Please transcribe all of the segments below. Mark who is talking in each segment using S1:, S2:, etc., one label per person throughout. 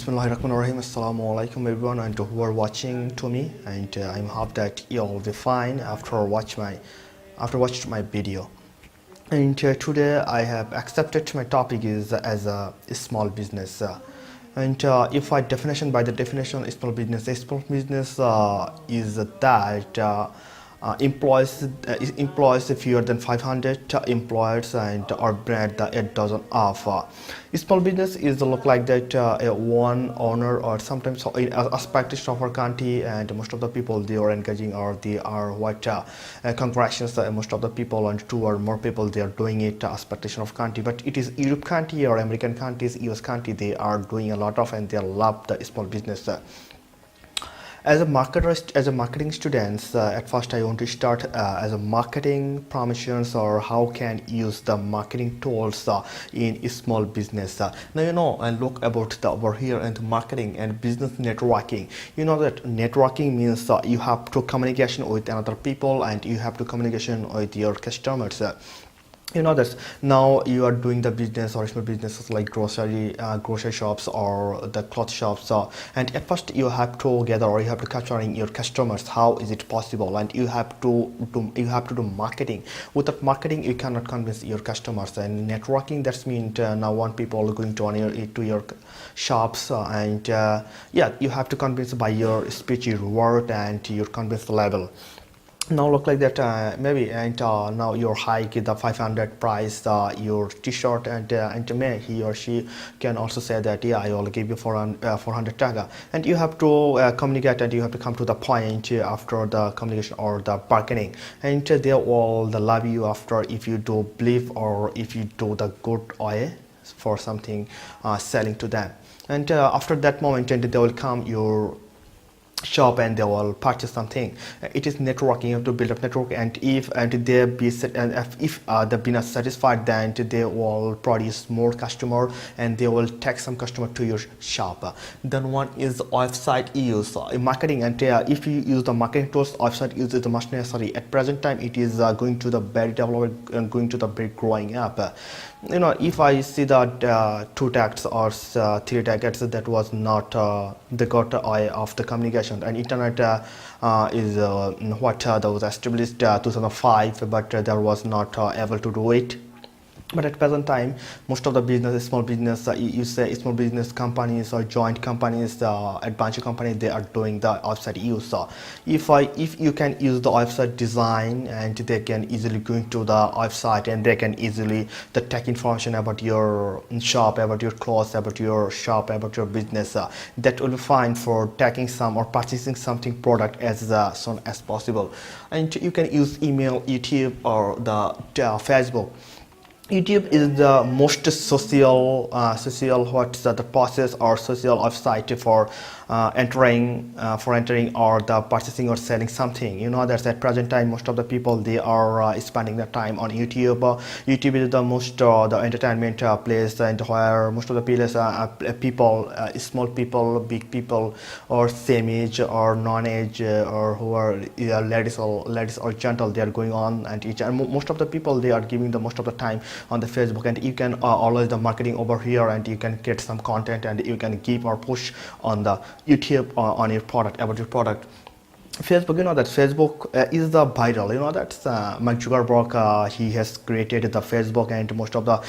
S1: Bismillahirrahmanirrahim. Assalamu alaikum everyone and who are watching to me, and I hope that you all be fine after watched my video. And today I have accepted my topic is as a small business. And if I definition by the definition small business is that employs fewer than 500 employees and or brand the 8 dozen of small business is look like that one owner or sometimes in aspect of our country, and most of the people they are engaging or they are what congratulations most of the people and two or more people they are doing it expectation of country, but it is Europe country or American countries, US country, they are doing a lot of and they love the small business. As a marketer, as a marketing students, at first I want to start as a marketing promotions or how can use the marketing tools in small business. Now and look about the over here and marketing and business networking. You know that networking means you have to communication with another people and you have to communication with your customers. That now you are doing the business or small businesses like grocery shops or the cloth shops, and at first you have to gather or you have to capturing your customers. How is it possible? And you have to do marketing. Without marketing you cannot convince your customers. And networking, that's means now one people going to your shops and yeah, you have to convince by your speech, your word and your convince level. Now look like that maybe and now your hike the 500 price your t-shirt and may he or she can also say that yeah, I will give you 400 taga, and you have to communicate and you have to come to the point after the communication or the bargaining, and they will love you after if you do believe or if you do the good way for something selling to them, and after that moment and they will come your shop and they will purchase something. It is networking. You have to build up network, and if they be set, and if they be not satisfied, then they will produce more customer and they will take some customer to your shop. Then one is website use marketing, and if you use the marketing tools, website use is much necessary. At present time it is going to the very development and going to the very growing up. If I see that two tags or three tags that was not the got eye of the communication, and internet is what that was established 2005, but there was not able to do it. But at present time most of the business, small business, you say small business companies or joint companies, advanced companies, they are doing the website use. If you can use the website design, and they can easily go into the website and they can easily take information about your shop, about your clothes, about your shop, about your business, that will be fine for taking some or purchasing something product as soon as possible. And you can use email, YouTube or the Facebook. YouTube is the most social what's the process or social website for entering or the purchasing or selling something. That's at present time most of the people they are spending their time on YouTube. YouTube is the most the entertainment place, and where most of the people small people, big people, or same age or non-age or who are ladies or gentle, they are going on, and most of the people they are giving the most of the time on the Facebook, and you can always the marketing over here, and you can get some content and you can give or push on the YouTube on your product, about your product. Facebook, that Facebook is the viral, that's Mark Zuckerberg, he has created the Facebook, and most of the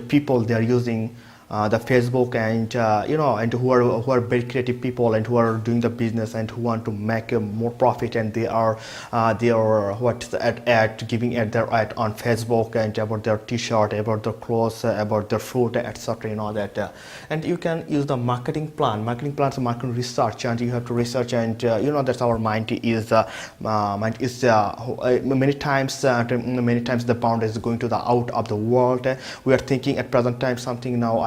S1: people they are using the Facebook, and and who are very creative people and who are doing the business and who want to make more profit, and they are what at giving at their ad on Facebook, and about their t-shirt, about their clothes, about their food, etc. That and you can use the marketing plans, marketing research, and you have to research, and that's our mind is many times the bound is going to the out of the world. We are thinking at present time something. Now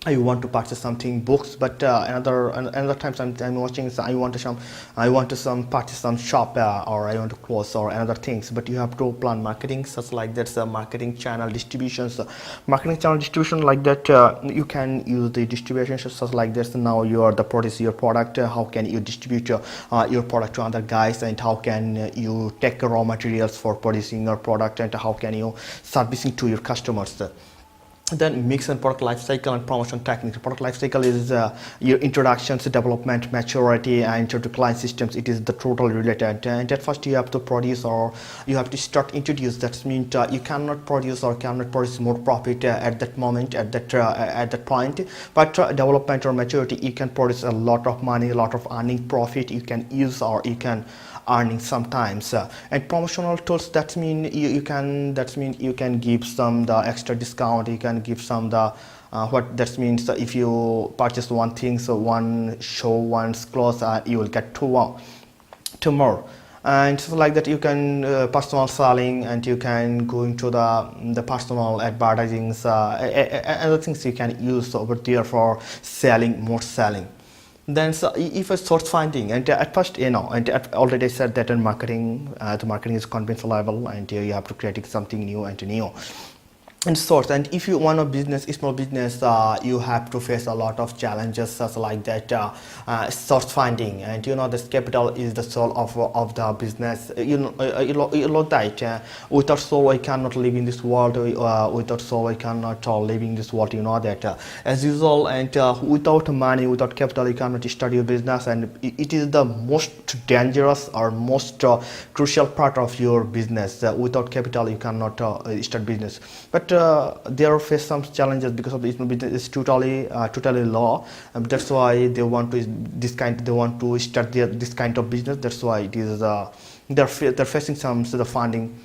S1: I want to purchase something books, but another times I'm watching, so I want to purchase some shop or I want to clothes or another things. But you have to plan marketing such like that's marketing channel distributions, like that. You can use the distribution such like this. Now you are the produce your product. How can you distribute your product to other guys, and how can you take raw materials for producing your product, and how can you servicing to your customers. Then mix and product life cycle and promotion techniques. Product life cycle is your introductions, development, maturity, and to client systems. It is the total related. And at first you have to produce, or you have to start introduce. That means you cannot produce or cannot produce more profit at that moment, at that point. But development or maturity, you can produce a lot of money, a lot of earning profit. You can use, or you can earning sometimes. And promotional tools, that mean you can give some the extra discount, you can give some the what that means, if you purchase one thing, so one show, one's clothes, you will get two more. And so like that you can personal selling, and you can go into the personal advertising, other things you can use over there for selling, more selling. Then so if a source finding, and at first, and already said that in marketing, the marketing is conventional level, and you have to create something new and new and source. And if you want a business, small business, you have to face a lot of challenges, such like that source finding. And this capital is the soul of the business. You know that without soul I cannot live in this world, without soul I cannot live in this world. That as usual. And without money, without capital, you cannot start your business. And it is the most dangerous or most crucial part of your business. Without capital you cannot start business. But there are face some challenges, because of the small business is totally low. That's why they want to start this kind of business. That's why it is they're facing some sort of funding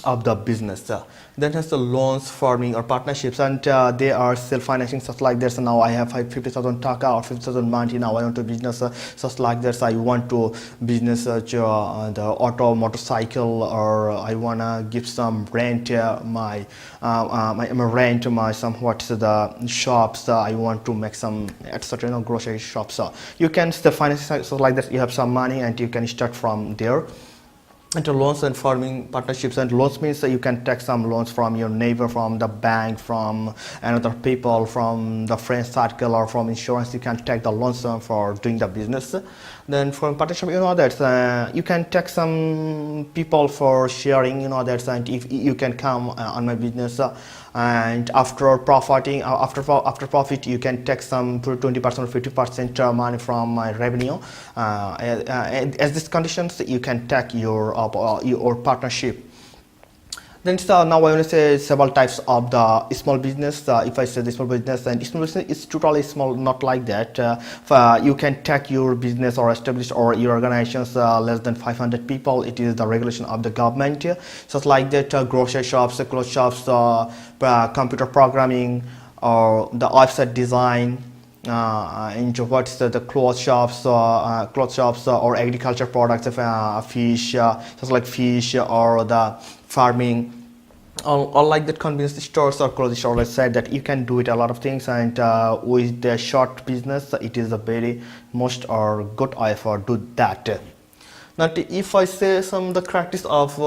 S1: of the business. Then has the loans, farming, or partnerships, and they are self-financing, such like this. So now I have 50,000 taka or 50,000 money. Now I want to business such like this. I want to business the auto, motorcycle, or I wanna give some rent my rent my somewhat the shops. I want to make some etc. Grocery shops. You can self-finance, so like that. You have some money and you can start from there. And loans and farming partnerships. And loans means you can take some loans from your neighbor, from the bank, from another people, from the friend circle, or from insurance. You can take the loans for doing the business. Then for partnership, that you can take some people for sharing, that, and if you can come on my business, and after profiting, after profit, you can take some 20% or 50% money from my revenue. As these conditions, you can take your partnership. Then now I want to say several types of the small business. If I say the small business, and small business is totally small, not like that. You can take your business or establish or your organizations less than 500 people. It is the regulation of the government. So like that, grocery shops, clothes shops, computer programming, or the website design. Into what's the clothes shops, or agriculture products, fish, just like fish, or the farming, all like that. Convenience stores or clothes stores, I said that you can do it a lot of things. And with the short business, it is a very most or good way for do that. Now if I say some of the characteristics of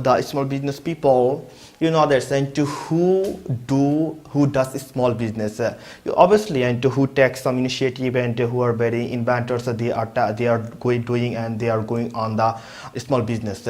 S1: the small business people, that, and to who does small business, obviously, and to who takes some initiative, and who are very inventors, they are doing and they are going on the small business.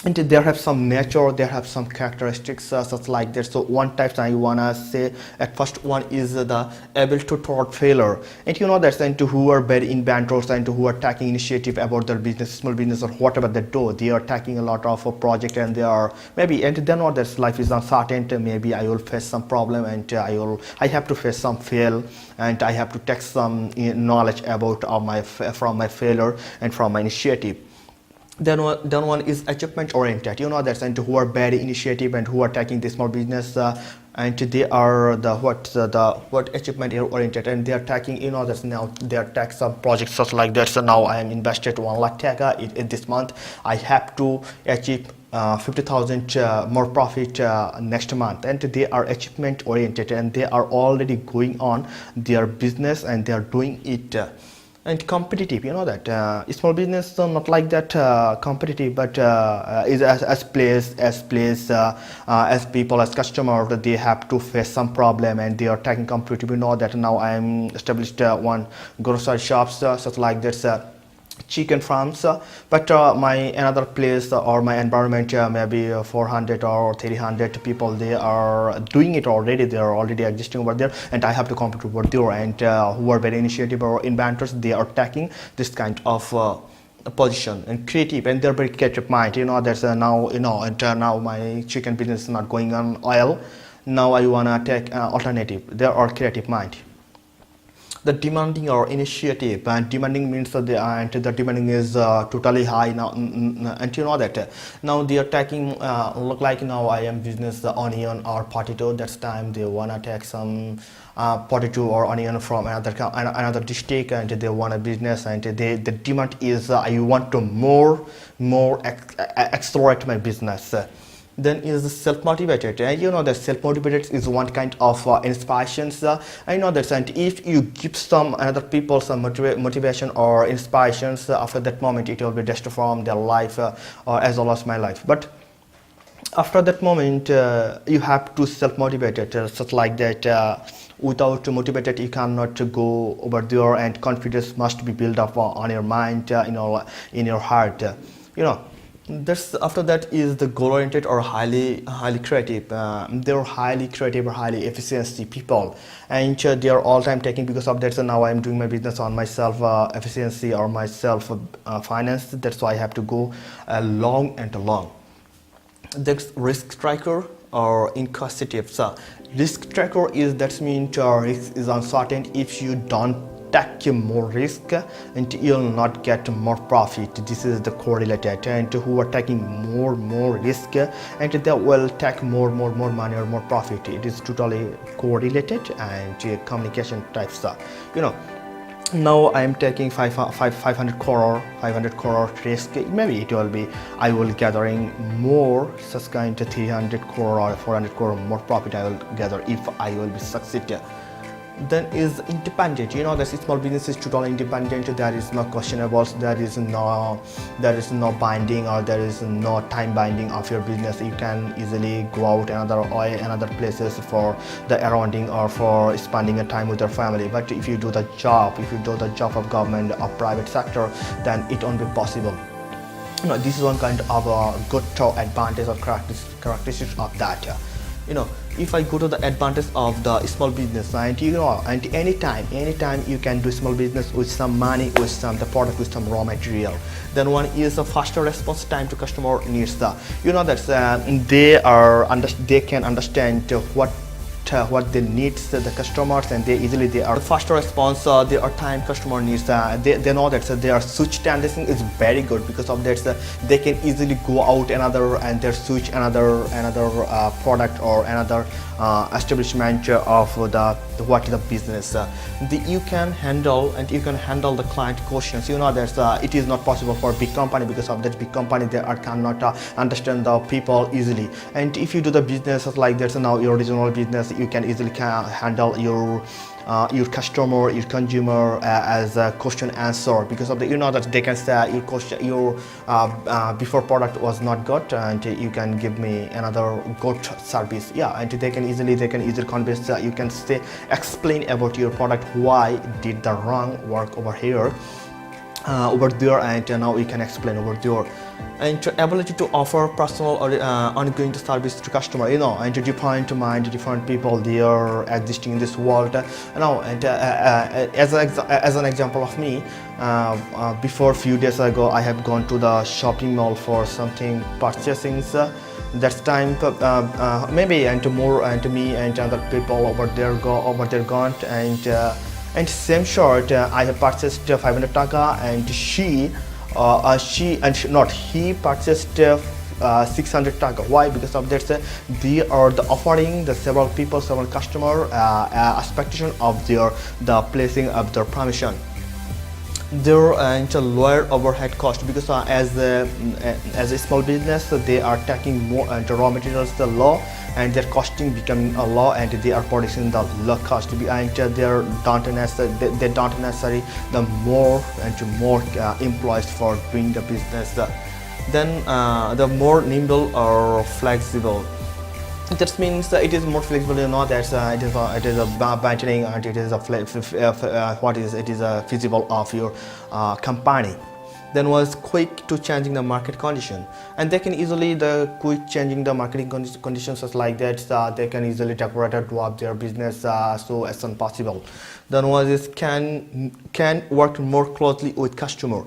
S1: And they have some nature, they have some characteristics such like that. So one type I wanna say at first one is the able to tolerate failure. And that, and to who are very inventors, and who are taking initiative about their business, small business, or whatever they do. They are taking a lot of a project, and they are maybe, and they know that life is uncertain. Maybe I will face some problem, and I have to face some fail, and I have to take some knowledge about from my failure and from my initiative. Then one is achievement oriented. That, and who are very initiative, and who are taking this small business, and they are what achievement oriented, and they are taking, that now they are taking some projects such like that. So now I am invested 1 lakh taka in this month. I have to achieve 50,000 more profit next month. And they are achievement oriented, and they are already going on their business, and they are doing it. And competitive, that small business not like that competitive, but is as people, as customer, that they have to face some problem, and they are taking competitive. That now I am established one grocery shops such like this. chicken farms, but my another place or my environment, maybe 400 or 300 people, they are doing it already, they are already existing over there, and I have to compete over there. And who are very initiative or inventors, they are taking this kind of position and creative, and they're very creative mind. There's now, and now my chicken business is not going on oil. Now I wanna take alternative. There are creative mind, the demanding or initiative. And demanding means that the demanding is totally high now. And that now they are taking look like, now I am business the onion or potato. That's time they wanna take some potato or onion from another district, and they want a business, and the demand is I want to more accelerate my business. Then is self-motivated. That self-motivated is one kind of inspirations. I know that, and if you give some other people some motivation or inspirations, after that moment it will be transform their life, or as well as my life. But after that moment, you have to self-motivated, such like that. Without motivated, you cannot go over there, and confidence must be built up on your mind, in your heart. That's after that is the goal oriented or highly creative. They're highly creative or highly efficiency people, and they are all time taking, because of that. So now I'm doing my business on myself efficiency or myself finance. That's why I have to go long and long. That's risk tracker or inquisitive. So risk tracker is, that means risk is uncertain. If you don't take more risk, and you'll not get more profit. This is the correlated, and who are taking more risk, and they will take more money or more profit. It is totally correlated, and communication types. Now I am taking 500 crore risk. Maybe it will be, I will gathering more such kind of 300 crore or 400 crore more profit I will gather if I will be succeed. Then is independent. That small business is totally independent. There is no questionables, there is no binding, or there is no time binding of your business. You can easily go out another places for the rounding or for spending a time with your family. But if you do the job of government or private sector, then it won't be possible. This is one kind of a good advantage or characteristics of that. If I go to the advantage of the small business, and anytime you can do small business with some money, with some the product, with some raw material. Then one is a faster response time to customer needs. That they can understand what they need the customers, and they are faster response. Their time customer needs. They know that their switch tendency is very good, because of that they can easily go out and their switch another product or another establishment of the business. You can handle the client questions. That it is not possible for a big company, because of that big company they cannot understand the people easily. And if you do the business like that, now your regional business, you can easily handle your customer, your consumer as a question answer, because of that they can say your question, your before product was not good, and you can give me another good service. And they can easily convince. You can explain about your product, why did the wrong work over here, over there, and now we can explain over there. And ability to offer personal or ongoing service to customer, and to different people, they are existing in this world. And as an example of me, before few days ago, I have gone to the shopping mall for something purchasing. That's time maybe and more, and me and other people over there gone, and same shirt I have purchased 500 taka, and he purchased 600 taka. Why? Because of that they are offering the several customer expectation of the placing of their permission. There are lower overhead cost, because as a small business, they are taking more raw materials the low, and their costing becoming a low, and they are producing the low cost, and they don't necessary the more employees for doing the business. Then the more nimble or flexible. That means it is more flexible. That it is a maintaining, and it is a feasible of your company. then was quick to changing the market condition, and they can easily the quick changing the marketing conditions just like that. They can easily decorate or do up their business so as soon possible. Then was is can work more closely with customer.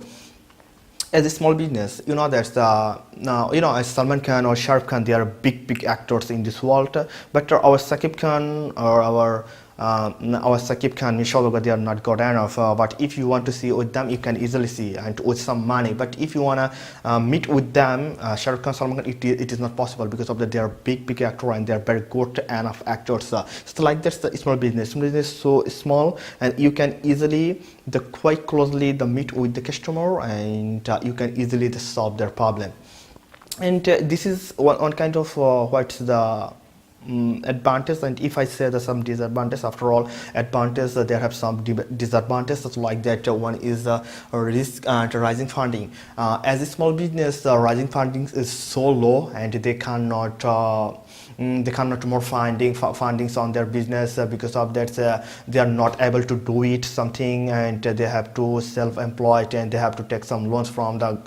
S1: As a small business, you know that's now as Salman Khan or Shah Rukh Khan, they are big actors in this world. But our Saqib Khan or our Saqib Khan, Mishaluga, they are not good enough. But if you want to see with them, you can easily see and with some money. But if you wanna meet with them, Shah Rukh Khan, Salman Khan, it is not possible because of that they are big actor and they are very good enough actors. So like that's the small business. Small business is so small and you can easily the quite closely the meet with the customer and you can easily solve their problem. And this is one kind of what's the advantage. And if I say that some disadvantage, after all advantage there have some disadvantages like that. One is risk and rising funding. As a small business, rising funding is so low and they cannot more fundings on their business. Because of that they are not able to do it something, and they have to self-employed and they have to take some loans from the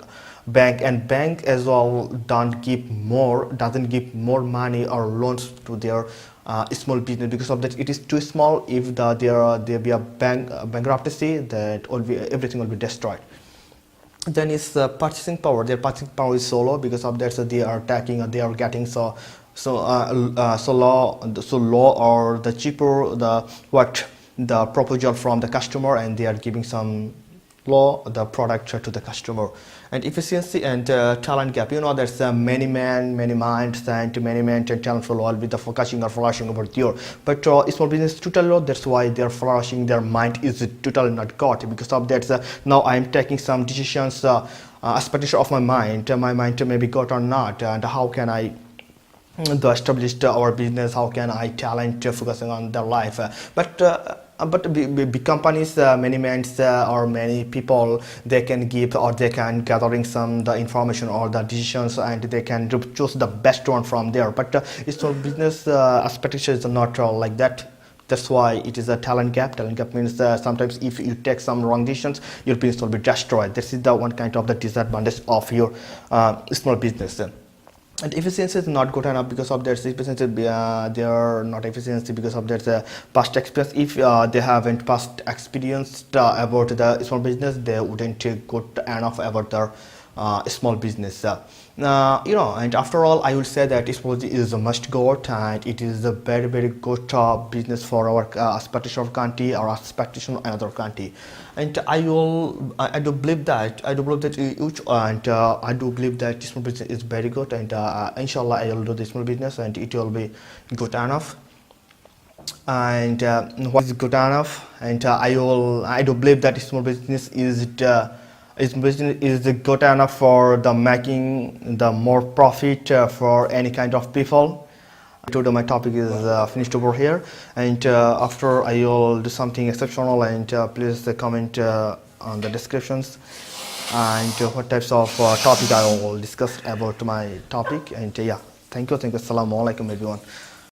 S1: bank, and bank as well doesn't give more money or loans to their small business. Because of that it is too small. If there be a bankruptcy, that everything will be destroyed. Then is purchasing power. Their purchasing power is so low. Because of that they are getting so low or the cheaper the proposal from the customer, and they are giving some low the product to the customer. And efficiency and talent gap. There's many minds and many men and talent will all be the focusing or flourishing over there. But small business totally low. That's why they're flourishing. Their mind is totally not got. Because of that now I am taking some decisions expectation of my mind. My mind may be got or not, and how can I establish our business, how can I talent focusing on their life. But big companies, many men or many people, they can give or they can gathering some the information or the decisions, and they can choose the best one from there. But small business expectation is not like that. That's why it is a talent gap. Talent gap means sometimes if you take some wrong decisions, your business will be destroyed. This is the one kind of the disadvantage of your small business. And efficiency is not good enough. Because of that efficiency they are not efficiency because of that past experience. If they haven't past experienced about the small business, they wouldn't good enough about their small business. And after all I will say that small business is a must go, and it is a very good business for our expectation of country or expectation of another country. And I do believe that huge, and I do believe that small business is very good, and inshallah I will do this small business and it will be good enough. And what is good enough, and I do believe that small business is good enough for the making the more profit for any kind of people. Today my topic is finished over here, and after I will do something exceptional, and please comment on the descriptions and what types of topic I will discuss about my topic. And yeah, thank you. Assalamu alaikum everyone.